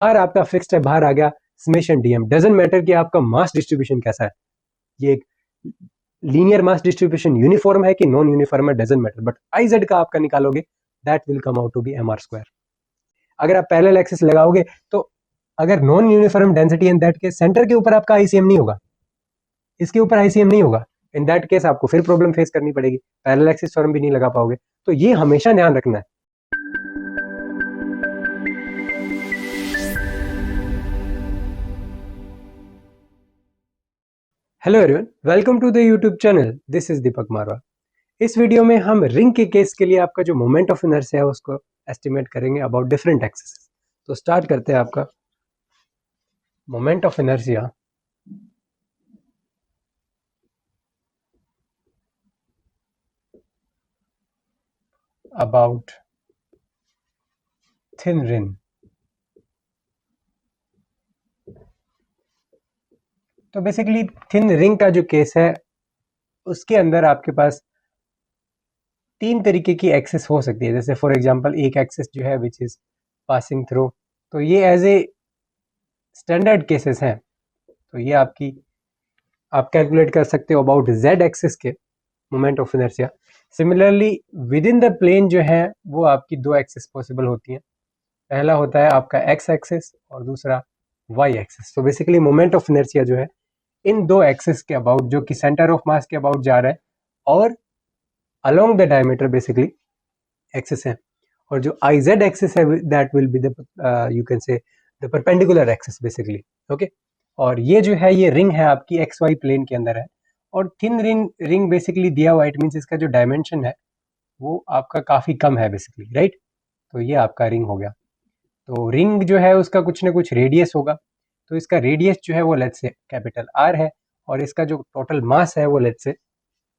बाहर आपका फिक्स्ड है, बाहर आ गया समेशन डीएम, डजंट मैटर कि आपका मास डिस्ट्रीब्यूशन कैसा है, ये एक लीनियर मास डिस्ट्रीब्यूशन यूनिफॉर्म है कि नॉन यूनिफॉर्म है, doesn't matter, but I z का आपका निकालोगे that will come out to be M R square. अगर आप पैरेलल एक्सिस लगाओगे तो अगर non uniform density in that case centre के ऊपर आपका आईसीएम नहीं होगा, इसके ऊपर आईसीएम नहीं होगा, इन दैट केस आपको फिर प्रॉब्लम फेस करनी पड़ेगी, पैरेलल एक्सिस फॉर्म भी नहीं लगा पाओगे। तो ये हमेशा ध्यान रखना है। Hello everyone, welcome to the YouTube channel, this is Deepak Marwah. इस वीडियो में हम रिंग के केस के लिए आपका जो मोमेंट ऑफ इनर्शिया है उसको एस्टिमेट करेंगे अबाउट डिफरेंट एक्सिस। तो स्टार्ट करते हैं आपका moment of inertia about thin ring. तो बेसिकली थिन रिंग का जो केस है उसके अंदर आपके पास तीन तरीके की एक्सिस हो सकती है। जैसे फॉर एग्जांपल एक एक्सिस जो है विच इज पासिंग थ्रू, तो ये एज ए स्टैंडर्ड केसेस हैं। तो ये आपकी आप कैलकुलेट कर सकते हो अबाउट जेड एक्सिस के moment of inertia. Similarly with in the plane जो है वो आपकी दो एक्सिस पॉसिबल होती हैं। पहला होता है आपका एक्स एक्सिस और दूसरा वाई एक्सिस। तो बेसिकली मोमेंट ऑफ इनर्शिया जो है इन दो एक्सिस के अबाउट, जो कि सेंटर ऑफ मास के अबाउट जा रहा है और along the diameter basically axis है। और जो आई जेड एक्सिस है that will be the you can से the perpendicular axis basically. Okay, और ये जो है ये रिंग है आपकी एक्स वाई प्लेन के अंदर है और थिन रिंग रिंग बेसिकली दिया हुआ, इट मीन्स इसका जो डायमेंशन है वो आपका काफ़ी कम है बेसिकली, राइट। तो ये आपका रिंग हो गया। तो रिंग जो है उसका कुछ ना कुछ रेडियस होगा, तो इसका रेडियस जो है वो लेट्स से कैपिटल आर है और इसका जो टोटल मास है वो लेट्स से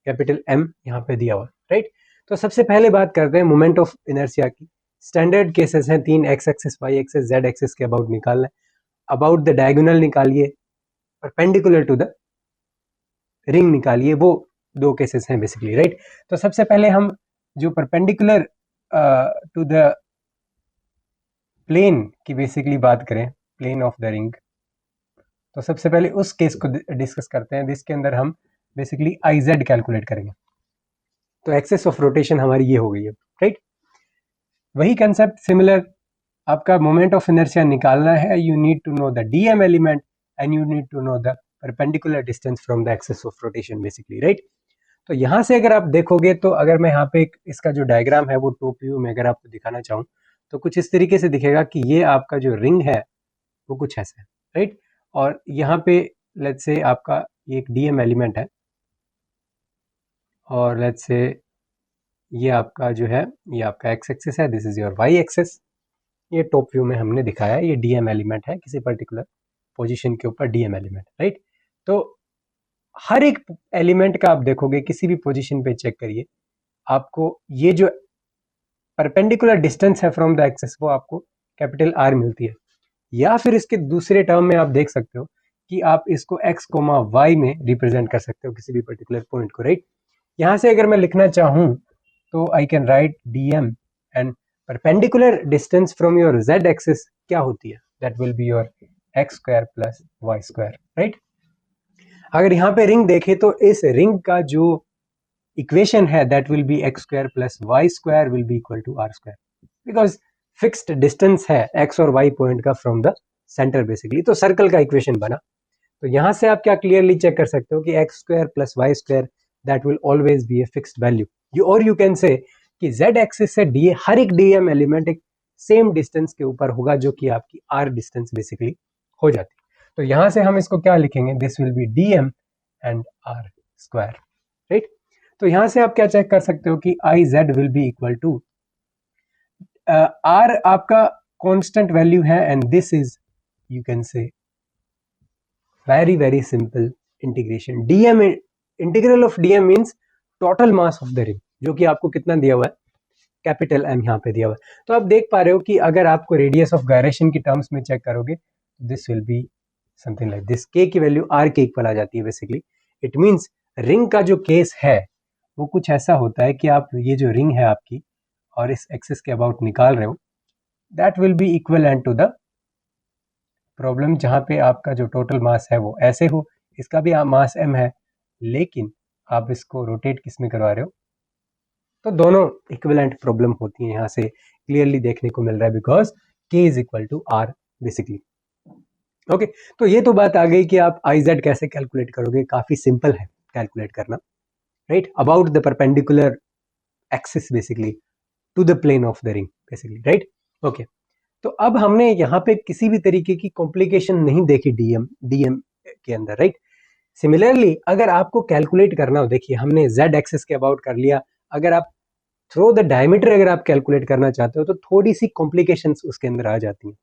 कैपिटल एम यहाँ पे दिया हुआ, राइट। तो सबसे पहले बात करते हैं मोमेंट ऑफ इनर्शिया की। स्टैंडर्ड केसेस हैं तीन, x axis, y axis, z axis के अबाउट निकालना है। अबाउट द डायगोनल निकालिए, परपेंडिकुलर टू द रिंग निकालिए, वो दो केसेस हैं बेसिकली, राइट। तो सबसे पहले हम जो परपेंडिकुलर टू द प्लेन की बेसिकली बात करें, प्लेन ऑफ द रिंग, तो सबसे पहले उस केस को डिस्कस करते हैं जिसके अंदर हम बेसिकली आई जेड कैलकुलेट करेंगे। तो एक्सेस ऑफ रोटेशन हमारी ये हो गई है, राइट। वही कंसेप्ट सिमिलर, आपका मोमेंट ऑफ इनर्शिया निकालना है, you need to know the dm element and you need to know the perpendicular distance from the axis of rotation basically, right. तो यहाँ से अगर आप देखोगे तो अगर मैं यहाँ पे इसका जो डायग्राम है वो टॉप व्यू में अगर आपको दिखाना चाहूँ तो कुछ इस तरीके से दिखेगा कि ये आपका जो रिंग है वो कुछ ऐसा है, राइट। और यहाँ पे लेट्स से आपका ये एक डीएम एलिमेंट है और लेट्स से ये आपका जो है ये आपका एक्स एक्सिस है, this is your y axis. ये टॉप व्यू में हमने दिखाया है, ये डीएम एलिमेंट है किसी पर्टिकुलर पोजीशन के ऊपर डीएम एलिमेंट, राइट। तो हर एक एलिमेंट का आप देखोगे किसी भी पोजीशन पे चेक करिए, आपको ये जो परपेंडिकुलर डिस्टेंस है फ्रॉम द एक्सिस वो आपको कैपिटल आर मिलती है। या फिर इसके दूसरे टर्म में आप देख सकते हो कि आप इसको एक्स कोमा वाई में रिप्रेजेंट कर सकते हो किसी भी पर्टिकुलर पॉइंट को, राइट। यहाँ से अगर मैं लिखना चाहूँ तो I can write d m and perpendicular distance from your z axis क्या होती है, that will be your x square plus y square, right. अगर यहाँ पे रिंग देखें तो इस रिंग का जो इक्वेशन है that will be x square plus y square will be equal to r square, because fixed distance है एक्स और वाई पॉइंट का फ्रॉम द सेंटर बेसिकली। तो सर्कल का इक्वेशन बना। तो यहाँ से आप क्या क्लियरली चेक कर सकते हो कि x square plus y square that will always be a fixed value. You can say कि जेड एक्सिस से डी हर एक डीएम एलिमेंट एक सेम डिस्टेंस के ऊपर होगा जो कि आपकी आर डिस्टेंस बेसिकली हो जाती है। तो यहाँ से हम इसको क्या लिखेंगे, this will be dm and r square, right. तो यहाँ से आप क्या चेक कर सकते हो कि I z will be equal to r आपका कांस्टेंट वैल्यू है and this is you can say very very simple integration dm, integral of dm means total mass of the ring, जो कि आपको कितना दिया हुआ है, कैपिटल एम यहाँ पे दिया हुआ है। तो आप देख पा रहे हो कि अगर आपको रेडियस ऑफ गायरेशन की टर्म्स में चेक करोगे this will be something like this, के की वैल्यू आर के इक्वल आ जाती है बेसिकली। इट मींस रिंग का जो केस है वो कुछ ऐसा होता है कि आप ये जो रिंग है आपकी और इस एक्सिस के अबाउट निकाल रहे हो that will be equivalent to the problem जहाँ पे आपका जो टोटल मास है वो ऐसे हो, इसका भी मास m है, लेकिन आप इसको रोटेट किस में करवा रहे हो, तो दोनों इक्विवेलेंट प्रॉब्लम होती है, यहाँ से क्लियरली देखने को मिल रहा है, because k is equal to r basically. Okay, तो ये तो बात आ गई कि आप आई जेड कैसे कैलकुलेट करोगे, काफी सिंपल है कैलकुलेट करना, right, about the perpendicular axis basically to the plane of the ring basically, right. Okay, तो अब हमने यहाँ पे किसी भी तरीके की कॉम्प्लिकेशन नहीं देखी डीएम के अंदर, राइट। सिमिलरली अगर आपको कैलकुलेट करना हो, देखिए हमने जेड एक्सिस के अबाउट कर लिया, अगर आप थ्रो द डायमीटर अगर आप कैलकुलेट करना चाहते हो तो थोड़ी सी कॉम्प्लिकेशंस उसके अंदर आ जाती हैं,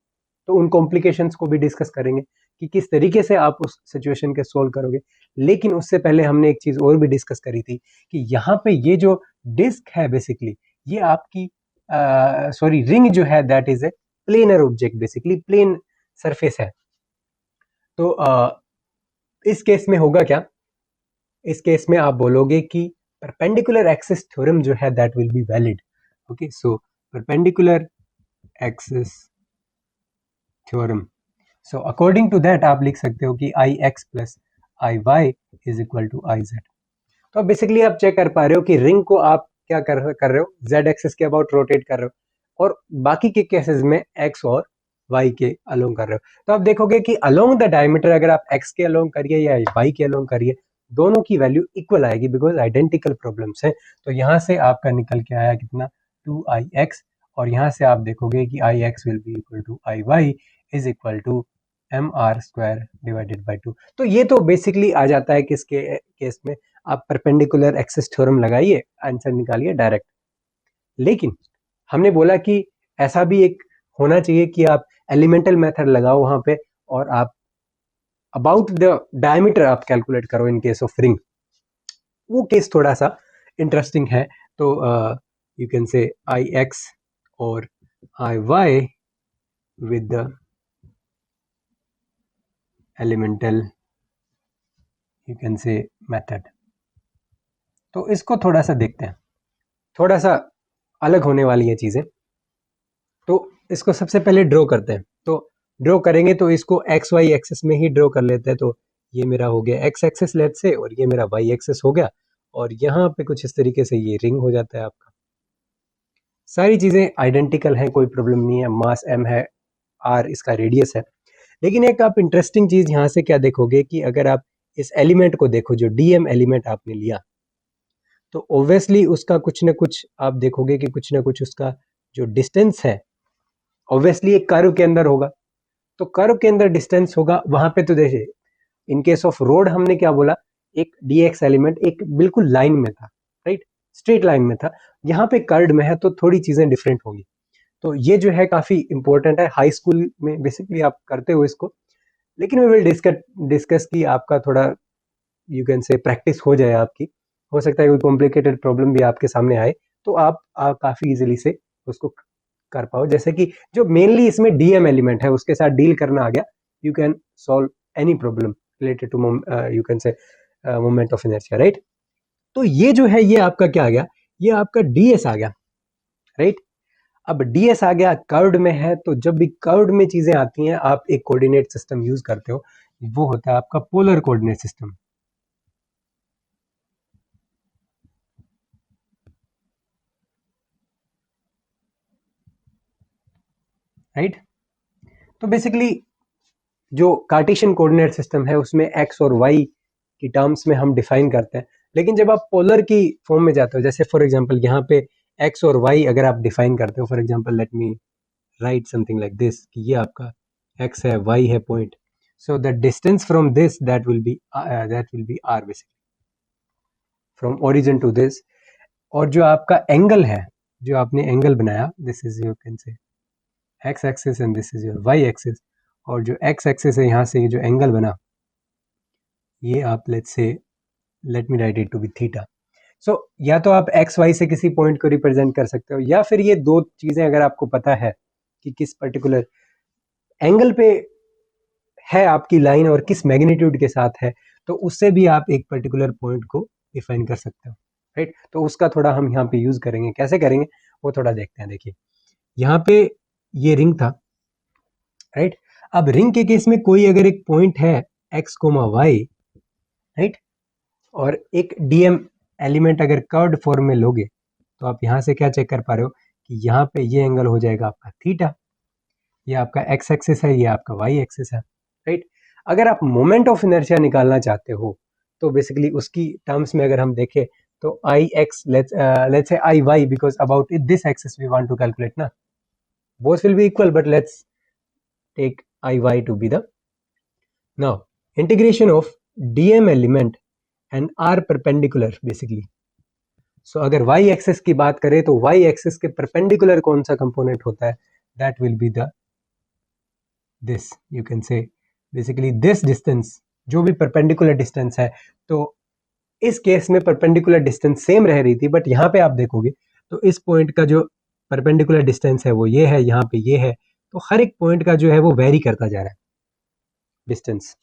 तो उन कॉम्प्लिकेशंस को भी डिस्कस करेंगे कि किस तरीके से आप उस सिचुएशन के सोल्व करोगे। लेकिन उससे पहले हमने एक चीज और भी डिस्कस करी थी कि यहाँ पे ये जो डिस्क है बेसिकली, ये आपकी सॉरी रिंग जो है that is a planar object, basically plane surface है। तो इस केस में होगा क्या, इस केस में आप बोलोगे कि परपेंडिकुलर एक्सिस थ्योरम जो है that will be valid. Okay, so perpendicular axis theorem, so according to that आप लिख सकते हो कि I x plus I y is equal to I z. तो बेसिकली आप चेक कर पा रहे हो कि रिंग को आप क्या कर रहे हो, जेड एक्सिस के अबाउट रोटेट कर रहे हो, और बाकी के केसेस में एक्स और वाई के अलोंग कर रहे हो। तो आप देखोगे कि अलोंग द डायमीटर अगर आप एक्स के अलोंग करिए या वाई के अलोंग करिए, दोनों की वैल्यू इक्वल आएगी, बिकॉज आइडेंटिकल प्रॉब्लम्स है। तो यहाँ से आपका निकल के आया कितना, 2ix, और यहाँ से आप देखोगे कि I x will be equal to I y is equal to m are square divided by 2। तो ये तो बेसिकली आ जाता है किसके केस में, आप परपेंडिकुलर एक्सिस थ्योरम लगाइए, आंसर निकालिए डायरेक्ट। लेकिन हमने बोला कि ऐसा भी एक होना चाहिए कि आप एलिमेंटल मेथड लगाओ वहां पे, और आप अबाउट द डायमीटर आप कैलकुलेट करो इन केस ऑफ रिंग। वो केस थोड़ा सा इंटरेस्टिंग है। तो यू कैन से आई एक्स और I y with the elemental you can say method. तो इसको थोड़ा सा देखते हैं, थोड़ा सा अलग होने वाली है चीजें। तो इसको सबसे पहले ड्रॉ करते हैं। तो ड्रॉ करेंगे तो इसको एक्स वाई एक्सेस में ही ड्रॉ कर लेते हैं। तो ये मेरा हो गया एक्स एक्सेस लेट से, और ये मेरा वाई एक्सेस हो गया, और यहाँ पे कुछ इस तरीके से ये रिंग हो जाता है आपका। सारी चीजें आइडेंटिकल हैं, कोई प्रॉब्लम नहीं है, मास m है, r इसका रेडियस है। लेकिन एक आप इंटरेस्टिंग चीज यहाँ से क्या देखोगे कि अगर आप इस एलिमेंट को देखो, जो डीएम एलिमेंट आपने लिया, तो ऑब्वियसली उसका कुछ ना कुछ आप देखोगे कि कुछ ना कुछ उसका जो डिस्टेंस है ऑब्वियसली एक कर्व के अंदर होगा। तो कर्व के अंदर डिस्टेंस होगा वहां पे। तो देखिए इन केस ऑफ रोड हमने क्या बोला, एक dx एलिमेंट एक बिल्कुल लाइन में था, राइट, स्ट्रेट लाइन में था। यहाँ पे कर्व में है तो थोड़ी चीजें डिफरेंट होंगी। तो ये जो है काफी इंपॉर्टेंट है, हाई स्कूल में बेसिकली आप करते हो इसको। लेकिन वी विल डिस्कस कि आपका थोड़ा यू कैन से प्रैक्टिस हो जाए आपकी, हो सकता है कोई कॉम्प्लिकेटेड प्रॉब्लम भी आपके सामने आए तो आप काफी इजीली से उसको कर पाओ। जैसे कि जो मेनली इसमें डीएम एलिमेंट है उसके साथ डील करना आ गया, you can solve any problem related to you can say moment of inertia, right. तो ये जो है ये आपका क्या आ गया, ये आपका डीएस आ गया, राइट। अब डीएस आ गया, कर्व्ड में है, तो जब भी कर्व्ड में चीजें आती हैं आप एक कोऑर्डिनेट सिस्टम यूज करते हो, वो होता है आपका पोलर कोऑर्डिनेट सिस्टम, राइट। तो बेसिकली जो कार्टेशियन कोऑर्डिनेट सिस्टम है उसमें एक्स और वाई की टर्म्स में हम डिफाइन करते हैं। लेकिन जब आप पोलर की फॉर्म में जाते हो, जैसे फॉर एग्जांपल यहाँ पे एक्स और वाई अगर आप डिफाइन करते हो, for example let me write something like this, कि ये आपका एक्स है, वाई है point, so the distance from this that will be r basically, from origin to this. और जो आपका एंगल है, जो आपने एंगल बनाया, this is you can say x axis and this is your y axis, और जो एक्स एक्सिस है यहाँ से ये जो एंगल बना, ये आप let me write it to be theta. So या तो आप एक्स वाई से किसी पॉइंट को रिप्रेजेंट कर सकते हो, या फिर ये दो चीजें अगर आपको पता है कि किस पर्टिकुलर एंगल पे है आपकी लाइन और किस मैग्नीट्यूड के साथ है, तो उससे भी आप एक पर्टिकुलर पॉइंट को डिफाइन कर सकते हो, राइट। तो उसका थोड़ा हम यहाँ पे यूज करेंगे, कैसे करेंगे वो थोड़ा देखते हैं। देखिए यहाँ पे ये रिंग था, राइट। अब रिंग के केस में कोई अगर एक पॉइंट है x, y, राइट, और एक डीएम एलिमेंट अगर कर्व्ड फॉर्म में लोगे तो आप यहाँ से क्या चेक कर पा रहे हो कि यहाँ पे ये एंगल हो जाएगा आपका थीटा, ये आपका x एक्सिस है, ये आपका y एक्सिस है, राइट। अगर आप मोमेंट ऑफ इनर्शिया निकालना चाहते हो तो बेसिकली उसकी टर्म्स में अगर हम देखें तो I x, let's say I y, because about this axis we want to calculate ना, both will be equal, but let's take I y to be the now integration of dm element and r perpendicular basically. So अगर y axis की बात करें तो y axis के perpendicular कौन सा component होता है, that will be the this, you can say basically this distance, जो भी परपेंडिकुलर डिस्टेंस है, तो इस केस में परपेंडिकुलर डिस्टेंस सेम रह रही थी, बट यहाँ पे आप देखोगे तो इस पॉइंट का जो परपेंडिकुलर डिस्टेंस है वो ये है, यहाँ पे ये है, तो हर एक पॉइंट का जो है वो वेरी करता जा रहा है डिस्टेंस,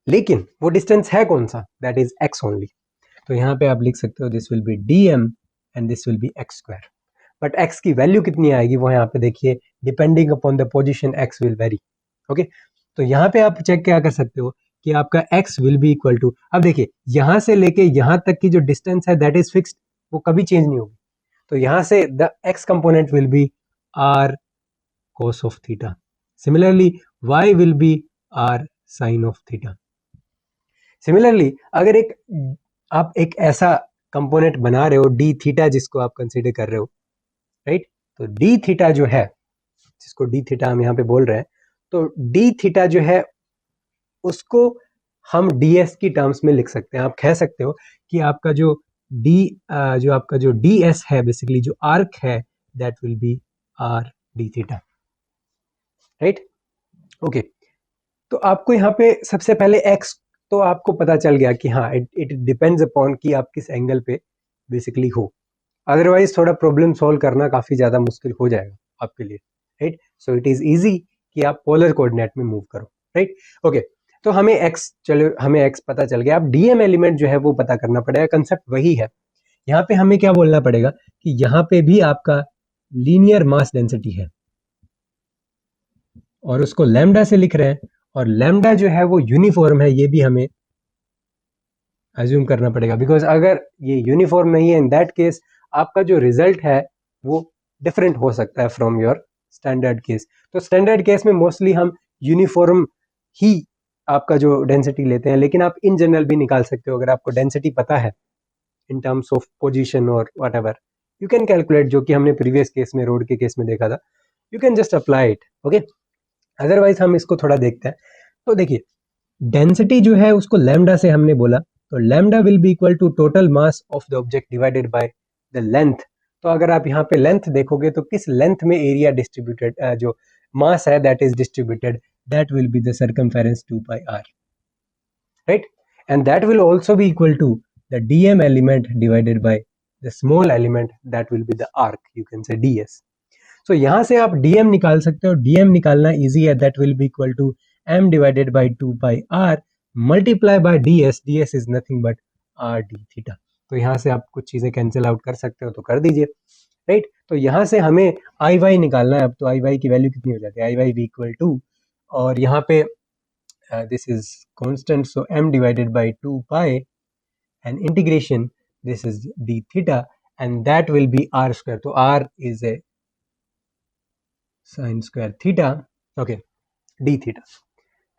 लेकिन वो डिस्टेंस है कौन सा, दैट इज x ओनली। तो यहाँ पे आप लिख सकते हो this will B dm and this will B x square, but x की वैल्यू कितनी आएगी वो यहाँ पे देखिए, depending upon the position x will very, okay. तो यहाँ पे आप चेक क्या कर सकते हो कि आपका x will be equal to, अब देखिए यहाँ से लेके यहाँ तक की जो डिस्टेंस है दैट इज फिक्स्ड, वो कभी चेंज नहीं होगी, तो यहाँ से the x component will be r cos of theta, similarly y will be r sin of theta। Similarly अगर आप एक ऐसा कंपोनेंट बना रहे हो डी थीटा, जिसको आप कंसीडर कर रहे हो, राइट, तो डी थीटा जो है, जिसको डी थीटा हम यहाँ पे बोल रहे हैं, तो डी थीटा जो है उसको हम ds की टर्म्स में लिख सकते हैं। आप कह सकते हो कि आपका जो आपका जो ds है बेसिकली जो आर्क है that will B r d theta, right, okay. तो आपको यहाँ पे सबसे पहले x तो आपको पता चल गया कि हाँ इट डिपेंड्स अपॉन कि आप किस एंगल पे बेसिकली हो, अदरवाइज थोड़ा प्रॉब्लम सॉल्व करना काफी ज्यादा मुश्किल हो जाएगा आपके लिए, right. So it is easy कि आप पोलर कोऑर्डिनेट में मूव करो, राइट, ओके। तो हमें x, चलो हमें x पता चल गया, अब डीएम एलिमेंट जो है वो पता करना पड़ेगा, कंसेप्ट वही है। यहाँ पे हमें क्या बोलना पड़ेगा कि यहाँ पे भी आपका लीनियर मास डेंसिटी है और उसको लैम्डा से लिख रहे हैं, और लैम्डा जो है वो यूनिफॉर्म है, ये भी हमें अज्यूम करना पड़ेगा, बिकॉज अगर ये यूनिफॉर्म नहीं है इन दैट केस आपका जो रिजल्ट है वो डिफरेंट हो सकता है फ्रॉम योर स्टैंडर्ड केस। तो स्टैंडर्ड केस में मोस्टली हम यूनिफॉर्म ही आपका जो डेंसिटी लेते हैं, लेकिन आप इन जनरल भी निकाल सकते हो अगर आपको डेंसिटी पता है इन टर्म्स ऑफ पोजीशन और what ever, you can calculate, जो कि हमने प्रीवियस केस में रोड के केस में देखा था, you can just apply it, okay. Otherwise हम इसको थोड़ा देखते हैं। तो देखिए डेंसिटी जो है उसको लैम्डा से हमने बोला, तो lambda will be equal to total mass of the object divided by the length. तो अगर आप यहाँ पे लेंथ देखोगे तो किस लेंथ में एरिया डिस्ट्रीब्यूटेड, जो मास है that is distributed, that will be the circumference 2 pi r, right, and that will also be equal to the dm element divided by the small element that will be the arc, you can say ds। So यहाँ से आप dm निकाल सकते हो, dm निकालना easy है, that will be equal to m divided by 2 pi r multiply by ds, ds is nothing but r d theta। तो यहाँ से आप कुछ चीजें कैंसिल आउट कर सकते हो तो कर दीजिए, राइट। तो यहाँ से हमें आई वाई निकालना है, अब तो आई वाई की वैल्यू कितनी हो जाती है, आई वाई भी इक्वल टू, और यहाँ पे this is constant, so m divided by 2 pi and integration this is d theta and that will be r square, तो r is a sin square theta, okay, d theta।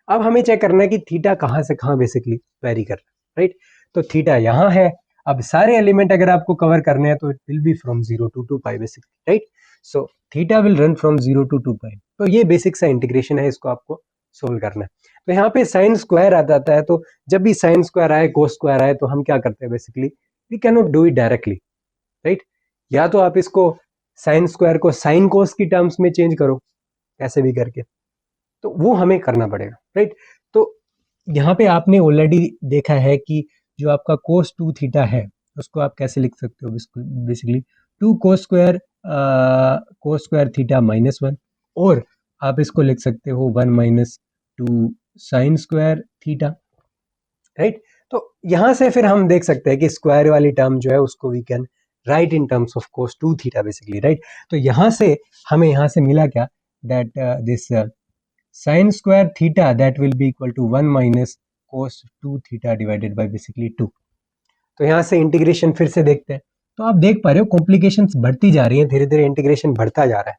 अब हमें check करना है कि theta कहाँ से कहाँ basically very कर रहा है, राइट। तो थीटा यहाँ है, अब सारे एलिमेंट अगर आपको कवर करने हैं तो it will be from 0 to 2 pi basically, right. So theta will run from 0 to 2 pi, तो ये बेसिक सा इंटीग्रेशन है, इसको आपको सोल्व करना है। तो यहाँ पे साइन स्क्वायर आ जाता है, तो जब भी साइन स्क्वायर आए, कोस स्क्वायर आए, तो हम क्या करते हैं basically, we can not do it directly, right. या तो आप इसको साइन स्क्वायर को साइन कोस की टर्म्स में चेंज करो, ऐसे भी करके, तो वो हमें करना पड़ेगा, राइट। तो यहाँ पे आपने ऑलरेडी देखा है कि जो आपका कोस 2 थीटा है उसको आप कैसे लिख सकते हो, बेसिकली 2 कोस स्क्वायर थीटा -1, और आप इसको लिख सकते हो 1 minus 2 sign square theta, right. तो यहाँ से फिर हम देख सकते हैं कि स्क्वायर वाली टर्म जो है उसको we can write in terms of cos 2 theta basically, right. तो यहाँ से हमें यहाँ से मिला क्या, that this sine square theta that will be equal to 1 minus cos 2 theta divided by basically 2। तो यहाँ से इंटीग्रेशन फिर से देखते हैं। तो आप देख पा रहे हो कॉम्प्लिकेशंस बढ़ती जा रही हैं, धीरे धीरे इंटीग्रेशन बढ़ता जा रहा है,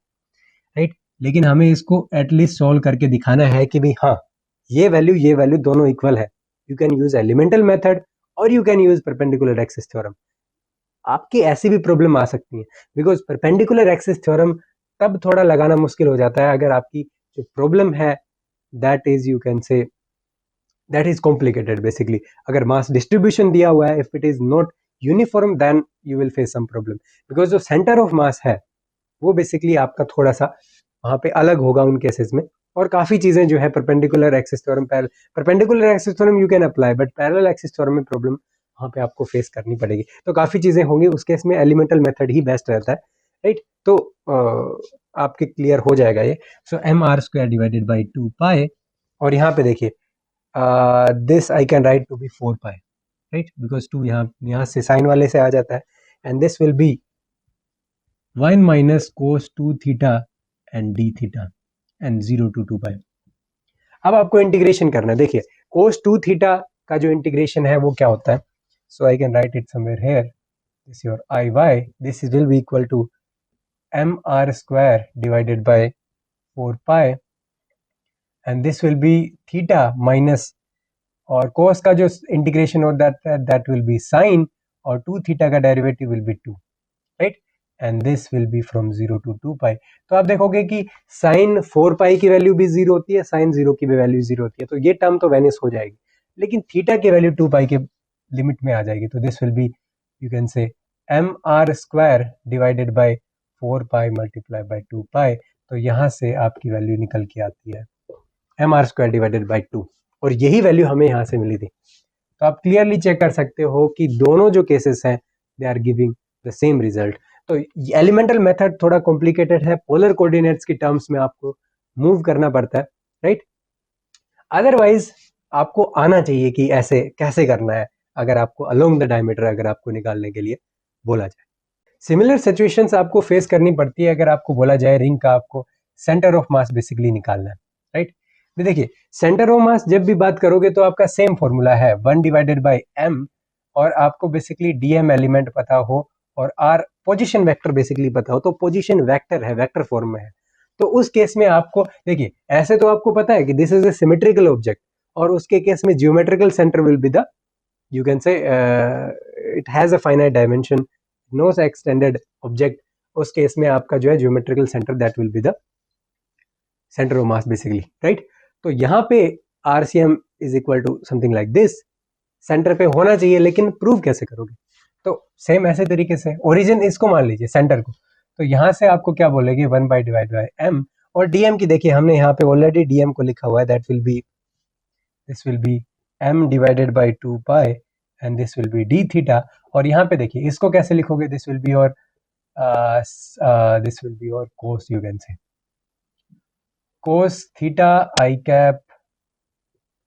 राइट। लेकिन हमें इसको एटलीस्ट सॉल्व करके दिखाना है कि भाई हाँ, ये वैल्यू दोनों इक्वल है। You can use elemental method और you can use perpendicular axis theorem. आपकी ऐसी भी प्रॉब्लम आ सकती है, बिकॉज परपेंडिकुलर एक्सिस थ्योरम तब थोड़ा लगाना मुश्किल हो जाता है अगर आपकी जो प्रॉब्लम है that is you can say that is complicated. Basically अगर मास डिस्ट्रीब्यूशन दिया हुआ है, if it is not uniform, then you will face some problem, because जो सेंटर ऑफ मास है वो बेसिकली आपका थोड़ा सा वहां पे अलग होगा उन केसेस में। और काफी चीजें जो है perpendicular axis theorem, perpendicular axis theorem you can apply, but parallel axis theorem में प्रॉब्लम वहां पे आपको फेस करनी पड़ेगी। तो काफी चीजें होंगी, उस केस में एलिमेंटल मेथड ही बेस्ट रहता है, राइट। तो आपके क्लियर हो जाएगा ये। So m are square divided by 2 pi, और यहाँ पे देखिए this I can write to be 4 pi, right, because 2 यहाँ से साइन वाले से आ जाता है, and this will be 1 minus cos 2 theta and d theta and 0 to 2 pi। अब आपको इंटीग्रेशन करना है। देखिए cos 2 theta का जो इंटीग्रेशन है वो क्या होता है, so I can write it somewhere here, this your I y, this will be equal to m are square divided by 4 pi, and this will be theta minus, और cos का जो इंटीग्रेशन हो that will B sign, और 2 theta का derivative will be 2, right, and this will B from 0 to 2 pi. तो आप देखोगे कि साइन 4 पाई की वैल्यू भी 0 होती है, साइन 0 की भी वैल्यू 0 होती है, तो ये टर्म तो वैनिश हो जाएगी, लेकिन थीटा की वैल्यू 2 पाई के लिमिट में आ जाएगी। तो this will be you can say m are square divided by 4 pi multiply by 2 pi. तो यहाँ से आपकी वैल्यू निकल के आती है m are square divided by 2, और यही वैल्यू हमें यहाँ से मिली थी। तो आप क्लियरली चेक कर सकते हो कि दोनों जो केसेस हैं they are giving the same result. तो एलिमेंटल मेथड थोड़ा कॉम्प्लिकेटेड है, पोलर कोऑर्डिनेट्स की टर्म्स में आपको मूव करना पड़ता है, राइट। अदरवाइज आपको आना चाहिए कि ऐसे कैसे करना है, अगर आपको अलोंग द डायमीटर अगर आपको निकालने के लिए बोला जाए। सिमिलर सिचुएशंस आपको फेस करनी पड़ती है अगर आपको बोला जाए रिंग का आपको सेंटर ऑफ मास बेसिकली निकालना है, राइट। देखिए सेंटर ऑफ मास जब भी बात करोगे तो आपका सेम फॉर्मूला है 1 डिवाइडेड बाय m, और आपको बेसिकली dm एलिमेंट पता हो और r पोजीशन वेक्टर बेसिकली पता हो, तो पोजीशन वेक्टर है, वेक्टर फॉर्म में है। तो उस केस में आपको देखिए ऐसे तो आपको पता है कि this is a symmetrical object, और उसके केस में geometrical centre will be the you can say it has a finite dimension, no extended object। उस केस में आपका जो है geometrical center that will be the center of mass basically, right. तो यहाँ पे RCM is equal to something like this, center पे होना चाहिए, लेकिन प्रूव कैसे करोगे? तो सेम ऐसे तरीके से ओरिजिन इसको मान लीजिए सेंटर को, तो यहाँ से आपको क्या बोलेगी 1 बाई डिवाइड बाई m, और dm की देखिए हमने यहाँ पे ऑलरेडी dm को लिखा हुआ है, that will be this will be m divided by 2 pi, and this will be d theta. और यहाँ पे देखिए इसको कैसे लिखोगे, दिस विल बी और cos, you can say cos theta i cap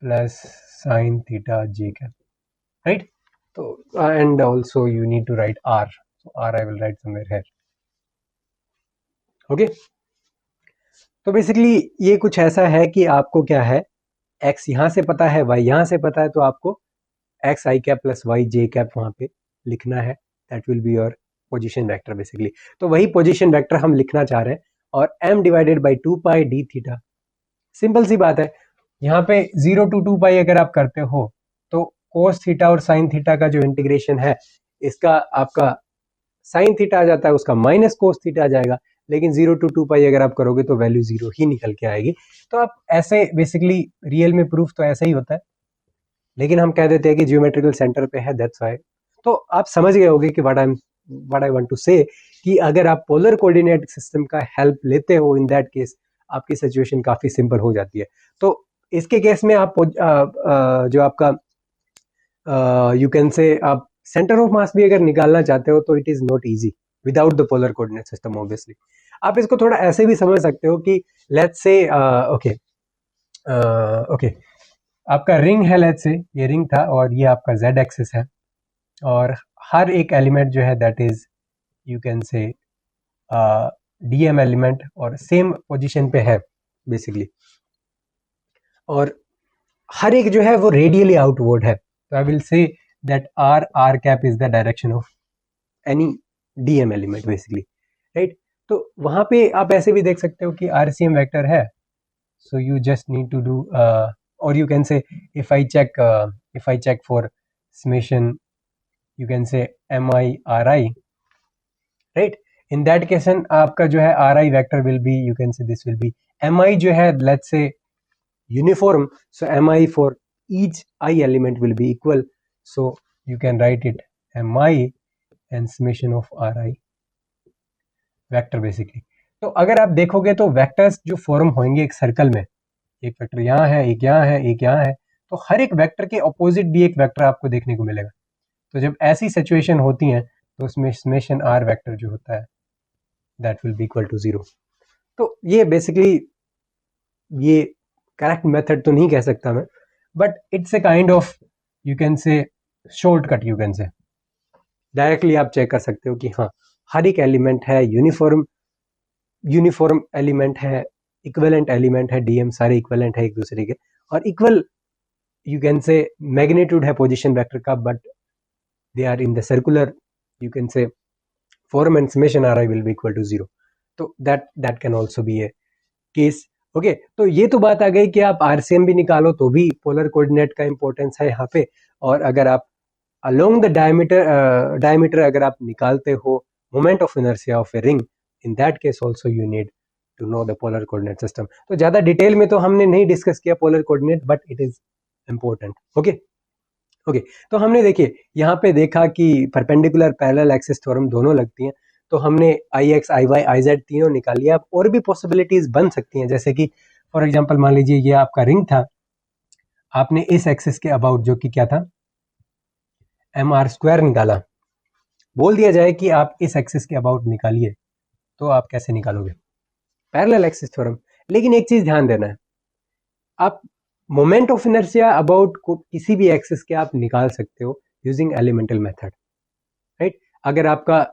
plus sin theta j cap, right. तो and also you need to write r, so r I will write somewhere here, okay. तो basically ये कुछ ऐसा है कि आपको क्या है, x यहाँ से पता है, y यहाँ से पता है, तो आपको एक्स आई कैप प्लस वाई जे कैप वहाँ पे लिखना है, that will be your position vector basically. तो वही पोजीशन वेक्टर हम लिखना चाह रहे हैं, और m divided by 2 pi d theta, simple सी बात है। यहाँ पे 0 to 2 पाई अगर आप करते हो तो कोस थीटा और साइन थीटा का जो इंटीग्रेशन है, इसका आपका साइन थीटा आ जाता है, उसका माइनस कोस थीटा आ जाएगा, लेकिन 0 to 2 पाई अगर आप करोगे तो वैल्यू 0 ही निकल के आएगी। तो आप ऐसे बेसिकली रियल में प्रूफ तो ऐसा ही होता है, लेकिन हम कह देते हैं कि जियोमेट्रिकल सेंटर पे है, दैट्स व्हाई। तो आप समझ गए होंगे कि व्हाट आई वांट टू से, कि अगर आप पोलर कोऑर्डिनेट सिस्टम का हेल्प लेते हो, इन दैट केस आपकी सिचुएशन काफी सिंपल हो जाती है। तो इसके केस में आप जो आपका यू कैन से आप सेंटर ऑफ मास भी अगर निकालना चाहते हो तो it is not easy without the polar coordinate system obviously. आप इसको थोड़ा ऐसे भी समझ सकते हो कि लेट्स से ओके आपका रिंग है, लेट्स से ये रिंग था और ये आपका z एक्सिस है, और हर एक एलिमेंट जो है दैट इज यू कैन से डीएम एलिमेंट और सेम पोजीशन पे है बेसिकली। और हर एक जो है वो रेडियली आउटवर्ड है, तो I will say that r cap is the direction of any dm element basically, right. तो वहां पे आप ऐसे भी देख सकते हो कि आरसीएम वेक्टर है, so you just need to do or you can say if I check for summation, you can say mi ri, right? In that case आपका जो है ri vector will be, you can say this will be mi जो है let's say uniform, so mi for each I element will be equal, so you can write it mi and summation of ri vector basically। तो अगर आप देखोगे तो vectors जो form होंगे एक सर्कल में, एक वेक्टर यहाँ है, एक यहाँ है, एक यहाँ है, तो हर एक वेक्टर के अपोजिट भी एक वेक्टर आपको देखने को मिलेगा। तो जब ऐसी सिचुएशन होती है तो उसमें समेशन आर वेक्टर जो होता है that will be equal to 0। तो ये बेसिकली ये करेक्ट मेथड तो नहीं कह सकता मैं, but it's a kind of you can say shortcut, you can say directly आप चेक कर सकते हो कि हाँ हर एक एलिमेंट है यूनिफॉर्म एलिमेंट है, इक्विवेलेंट एलिमेंट है, डीएम सारे इक्विवेलेंट है एक दूसरे के, और equal you can say magnitude है पोजीशन वेक्टर का, but they are in the circular you can say form and summation r i will be equal to 0। तो that can also be A case. Okay, तो ये तो बात आ गई कि आप आरसीएम भी निकालो तो भी पोलर कोऑर्डिनेट का इंपॉर्टेंस है यहाँ पे, और अगर आप अलोंग द डायमीटर अगर आप निकालते हो moment of inertia of a ring, in that case also you need to know the polar coordinate system. तो ज़्यादा डिटेल में तो हमने नहीं डिस्कस किया polar coordinate, but it is important. Okay, तो हमने देखिए यहाँ पे देखा कि परपेंडिकुलर पैरेलल एक्सिस थ्योरम दोनों लगती हैं, तो हमने I x I y I z तीनों निकाल लिया। अब और भी पॉसिबिलिटीज बन सकती हैं, जैसे कि फॉर एग्जांपल मान लीजिए ये आपका रिंग था, आपने इस एक्सिस के अबाउट जो कि क्या था एम आर स्क्वायर निकाला, बोल दिया जाए कि आप इस एक्सिस के अबाउट निकालिए, तो आप कैसे निकालोगे पैरेलल एक्सिस थ्योरम। लेकिन एक चीज ध्यान देना है, आप मोमेंट ऑफ इनर्शिया अबाउट को किसी भी एक्सिस के आप निकाल सकते हो यूजिंग एलिमेंटल मेथड, राइट। अगर आपका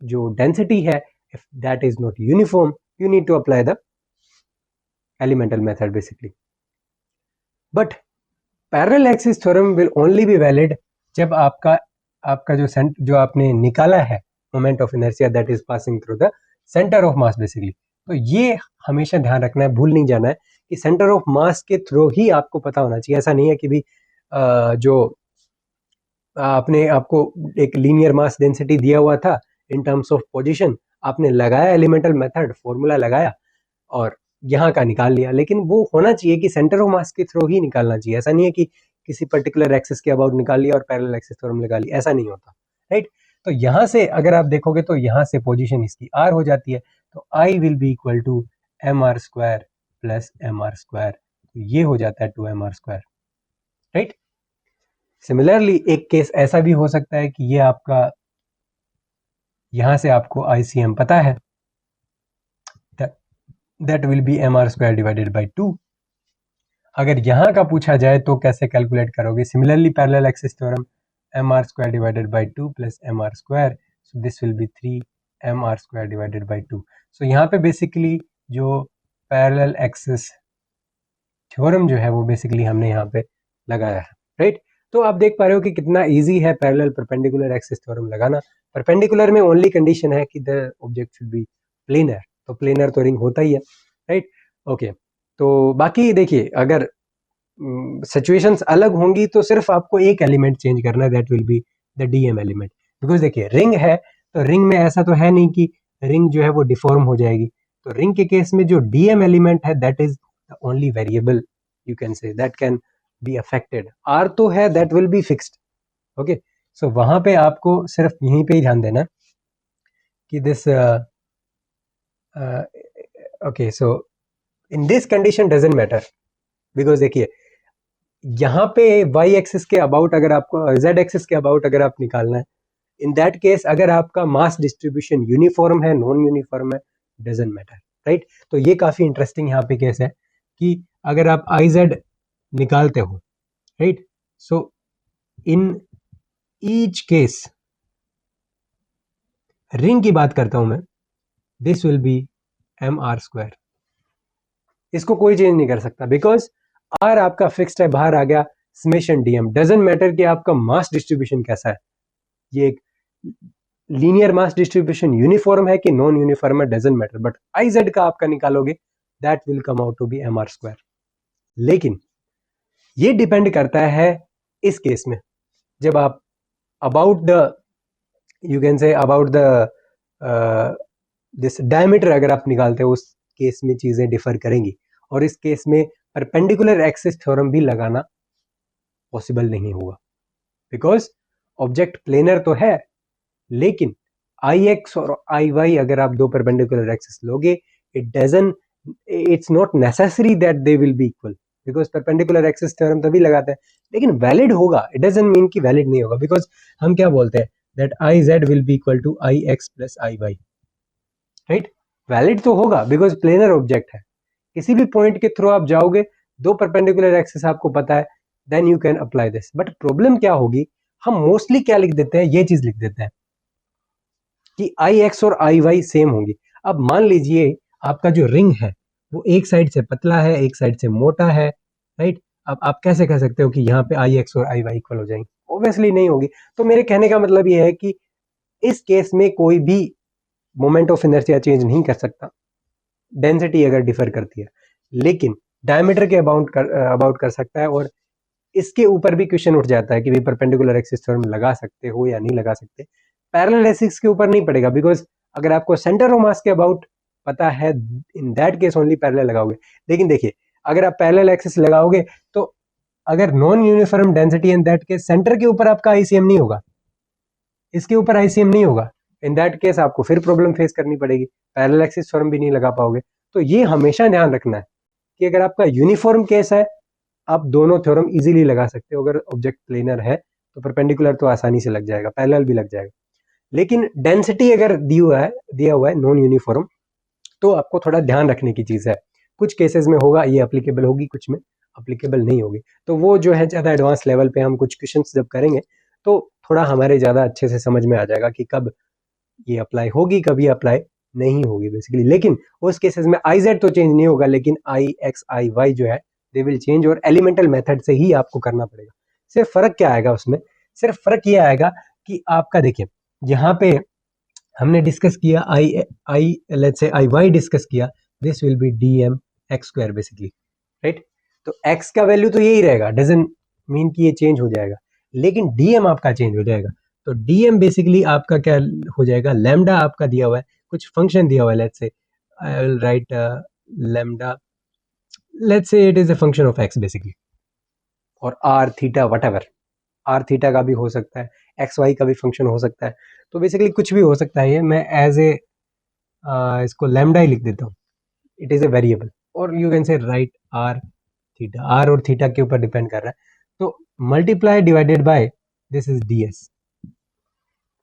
जो डेंसिटी है if that is not uniform, you need to apply the elemental method basically. But parallel axis theorem will only be valid जब आपका जो आपने निकाला है moment of inertia that is passing through the center of mass basically. तो ये हमेशा ध्यान रखना है, भूल नहीं जाना है कि सेंटर ऑफ मास के थ्रू ही आपको पता होना चाहिए। ऐसा नहीं है कि भी जो आपको एक लीनियर मास डेंसिटी दिया हुआ था इन टर्म्स ऑफ पोजीशन, आपने लगाया एलिमेंटल मेथड, फॉर्मूला लगाया और यहाँ का निकाल लिया, लेकिन वो होना चाहिए कि सेंटर ऑफ मास के थ्रू ही निकालना चाहिए। ऐसा नहीं है कि किसी पर्टिकुलर एक्सिस के अबाउट निकाल लिया और पैरेलल एक्सिस थ्योरम लगा लिया, ऐसा नहीं होता, राइट। तो यहाँ से अगर आप देखोगे तो यहाँ से पोजीशन इसकी आर हो जाती है, तो I will be equal to m are square plus m are square, तो ये हो जाता है 2 mr², राइट। सिमिलरली एक केस ऐसा भी हो सकता है कि ये आपका यहां से आपको आईसीएम पता है, that will B mr² divided by 2। अगर यहाँ का पूछा जाए तो कैसे कैलकुलेट करोगे, similarly parallel axis theorem mr² divided by 2 plus mr², so this will B 3mr² divided by 2। सो यहाँ पे बेसिकली जो पैरेलल एक्सिस थ्योरम जो है वो बेसिकली हमने यहाँ पे लगाया है, राइट। तो आप देख पा रहे हो कि कितना इजी है पैरेलल परपेंडिकुलर एक्सिस थ्योरम लगाना। परपेंडिकुलर में ओनली कंडीशन है कि the object should be planar, तो प्लेनर तो रिंग होता ही है, राइट। ओके, तो बाकी देखिए अगर सिचुएशंस अलग होंगी तो सिर्फ आपको एक एलिमेंट चेंज करना है, that will be the dm element. Because देखिए रिंग है तो रिंग में ऐसा तो है नहीं कि रिंग जो है वो डिफॉर्म हो जाएगी, तो रिंग के केस में जो डीएम एलिमेंट है that is the only variable you can say that can be affected. R तो है that will be fixed, okay. So वहां पे आपको सिर्फ यहीं पे ही ध्यान देना कि this okay, so in this condition doesn't matter, because देखिए यहाँ पे y एक्सिस के अबाउट अगर आपको z एक्सिस के अबाउट अगर आप निकालना है, इन दैट केस अगर आपका मास डिस्ट्रीब्यूशन यूनिफॉर्म है नॉन यूनिफॉर्म है डजंट मैटर, राइट। तो ये काफी इंटरेस्टिंग यहाँ पे केस है कि अगर आप iz निकालते हो, right, so in each case ring की बात करता हूं मैं, दिस विल बी mr², इसको कोई चेंज नहीं कर सकता बिकॉज आर आपका फिक्स्ड है, बाहर आ गया समेशन डीएम। डजंट मैटर कि आपका मास डिस्ट्रीब्यूशन कैसा है, ये एक लीनियर मास डिस्ट्रीब्यूशन यूनिफॉर्म है कि नॉन यूनिफॉर्म है, doesn't matter, but I z का आपका निकालोगे that will come out to be M R square. लेकिन ये डिपेंड करता है इस केस में, जब आप about the you can say about the this diameter अगर आप निकालते हो, उस केस में चीजें डिफर करेंगी, और इस केस में परपेंडिकुलर एक्सिस थ्योरम भी लगाना पॉसिबल नहीं होगा, बिकॉज ऑब्जेक्ट प्लेनर तो है, लेकिन आई एक्स और आई वाई अगर आप दो परपेंडिकुलर एक्सिस लोगे, it's not necessary that they will be equal, because perpendicular axis theorem तभी लगाते हैं, लेकिन वैलिड होगा, इट डजंट मीन कि वैलिड नहीं होगा, बिकॉज हम क्या बोलते हैं that I z will be equal to I x plus I y, right. Valid तो होगा बिकॉज प्लेनर ऑब्जेक्ट है, किसी भी पॉइंट के थ्रू आप जाओगे, दो परपेंडिकुलर एक्सिस आपको पता है, then you can apply this. But problem क्या होगी, हम मोस्टली क्या लिख देते हैं, ये चीज लिख देते हैं कि आई एक्स और आई वाई सेम होंगी। अब मान लीजिए आपका जो रिंग है वो एक साइड से पतला है, एक साइड से मोटा है, राइट। अब आप कैसे कह सकते हो कि यहाँ पे आई एक्स और आई वाई इक्वल हो जाएंगे, ऑब्वियसली नहीं होगी। तो मेरे कहने का मतलब ये है कि इस केस में कोई भी मोमेंट ऑफ इनर्शिया चेंज नहीं कर सकता, डेंसिटी अगर डिफर करती है, लेकिन डायमीटर के अबाउट कर सकता है। और इसके ऊपर भी क्वेश्चन उठ जाता है कि भाई परपेंडिकुलर एक्सिस थ्योरम लगा सकते हो या नहीं लगा सकते। पैरेलल एक्सिस के ऊपर नहीं पड़ेगा, बिकॉज अगर आपको सेंटर ऑफ मास के अबाउट पता है, इन दैट केस ओनली पैरेलल लगाओगे। लेकिन देखिए, अगर आप पैरेलल एक्सिस लगाओगे तो अगर non uniform density in that case, centre के ऊपर आपका आईसीएम नहीं होगा, इसके ऊपर आईसीएम नहीं होगा, इन दैट केस आपको फिर प्रॉब्लम फेस करनी पड़ेगी, पैरेलल एक्सिस थ्योरम भी नहीं लगा पाओगे। तो ये हमेशा ध्यान रखना है कि अगर आपका यूनिफॉर्म केस है, आप दोनों थ्योरम इजीली लगा सकते हो। अगर ऑब्जेक्ट प्लेनर है तो परपेंडिकुलर तो आसानी से लग जाएगा, पैरेलल भी लग जाएगा। लेकिन डेंसिटी अगर दिया हुआ है नॉन यूनिफॉर्म, तो आपको थोड़ा ध्यान रखने की चीज है। कुछ केसेस में होगा ये अप्लीकेबल होगी, कुछ में अप्लीकेबल नहीं होगी। तो वो जो है ज़्यादा एडवांस लेवल पे हम कुछ क्वेश्चंस जब करेंगे तो थोड़ा हमारे ज़्यादा अच्छे से समझ में आ जाएगा कि कब ये अप्लाई होगी, कभी अप्लाई नहीं होगी बेसिकली। लेकिन उस केसेस में आई जेड तो चेंज नहीं होगा, लेकिन आई एक्स आई वाई जो है दे विल चेंज, और एलिमेंटल मेथड से ही आपको करना पड़ेगा। सिर्फ फर्क क्या आएगा उसमें, सिर्फ फर्क ये आएगा कि आपका देखिए, यहाँ पे हमने डिस्कस किया आई I let's say I y discuss किया, this will be d m x square basically, right. तो एक्स का वैल्यू तो यही रहेगा, डजंट मीन कि ये चेंज हो जाएगा, लेकिन डीएम आपका चेंज हो जाएगा। तो डीएम बेसिकली आपका क्या हो जाएगा, लैम्डा आपका दिया हुआ है, कुछ फंक्शन दिया हुआ है, let's say I will write lambda, let's say it is a function of x basically, और r theta what, r theta का भी हो सकता है, एक्स वाई का भी फंक्शन हो सकता है। तो बेसिकली कुछ भी हो सकता है, ये मैं एज ए इसको लैम्डा ही लिख देता हूँ, इट इज ए वेरिएबल, और you can say write r theta, r और थीटा के ऊपर डिपेंड कर रहा है। तो multiply divided by this is d s,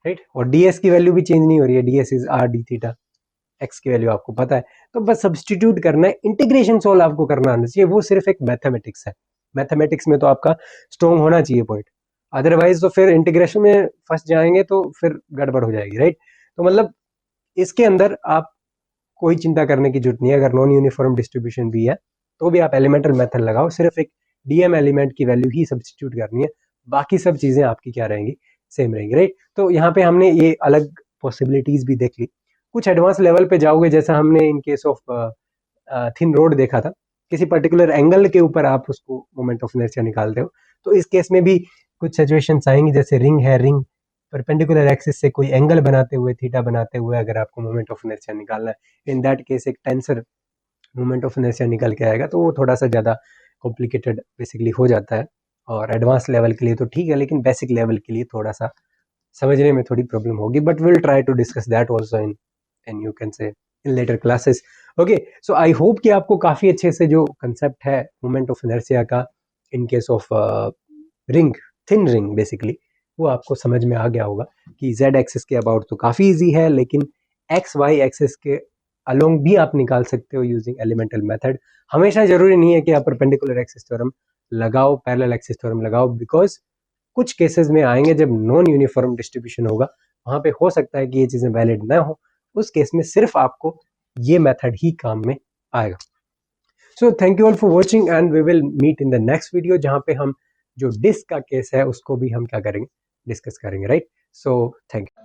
right. और डी एस की वैल्यू भी चेंज नहीं हो रही है, d s is r d theta, x की वैल्यू आपको पता है। तो बस सब्सटीट्यूट करना है, इंटीग्रेशन सोल्व आपको करना आना चाहिए, वो सिर्फ एक मैथमेटिक्स है। मैथमेटिक्स में तो आपका स्ट्रॉन्ग होना चाहिए पॉइंट, अदरवाइज तो फिर इंटीग्रेशन में फंस जाएंगे तो फिर गड़बड़ हो जाएगी, राइट। तो मतलब इसके अंदर आप कोई चिंता करने की जरूरत नहीं है। अगर नॉन यूनिफॉर्म डिस्ट्रीब्यूशन भी है तो भी आप एलिमेंटल मेथड लगाओ, सिर्फ एक डीएम एलिमेंट की वैल्यू ही सब्सटीट्यूट करनी है, बाकी सब चीजें आपकी क्या रहेंगी, सेम रहेंगी, राइट। तो यहाँ पे हमने ये अलग पॉसिबिलिटीज भी देख ली। कुछ एडवांस लेवल पे जाओगे, जैसा हमने in case of thin road देखा था, किसी पर्टिकुलर एंगल के ऊपर आप उसको मोमेंट ऑफ इनर्शिया निकालते हो, तो इस केस में भी कुछ सिचुएशंस आएंगी, जैसे रिंग है, रिंग परपेंडिकुलर एक्सिस से कोई एंगल बनाते हुए, थीटा बनाते हुए अगर आपको मोमेंट ऑफ इनर्शिया निकालना है, इन दैट केस एक टेंसर मोमेंट ऑफ इनर्शिया निकल के आएगा, तो वो थोड़ा सा ज़्यादा कॉम्प्लिकेटेड बेसिकली हो जाता है। और एडवांस लेवल के लिए तो ठीक है, लेकिन बेसिक लेवल के लिए थोड़ा सा समझने में थोड़ी प्रॉब्लम होगी, but will try to discuss that also in you can say in later classes. Okay, so I hope कि आपको काफ़ी अच्छे से जो कंसेप्ट है मोमेंट ऑफ इनर्शिया का in case of ring, thin ring basically, वो आपको समझ में आ गया होगा कि जेड एक्सिस के अबाउट तो काफ़ी ईजी है, लेकिन एक्स वाई एक्सिस के अलोंग भी आप निकाल सकते हो यूजिंग एलिमेंटल मेथड। हमेशा जरूरी नहीं है कि आप परपेंडिकुलर एक्सिस थ्योरम लगाओ, पैरेलल एक्सिस थ्योरम लगाओ, बिकॉज कुछ केसेस में आएंगे जब नॉन यूनिफॉर्म डिस्ट्रीब्यूशन होगा, वहां पे हो सकता है कि ये चीजें वैलिड ना हो, उस केस में सिर्फ आपको ये मेथड ही काम में आएगा। So thank you all for watching and we will meet in the next video, जहाँ पे हम जो डिस्क का केस है उसको भी हम क्या करेंगे, डिस्कस करेंगे, राइट? So thank you.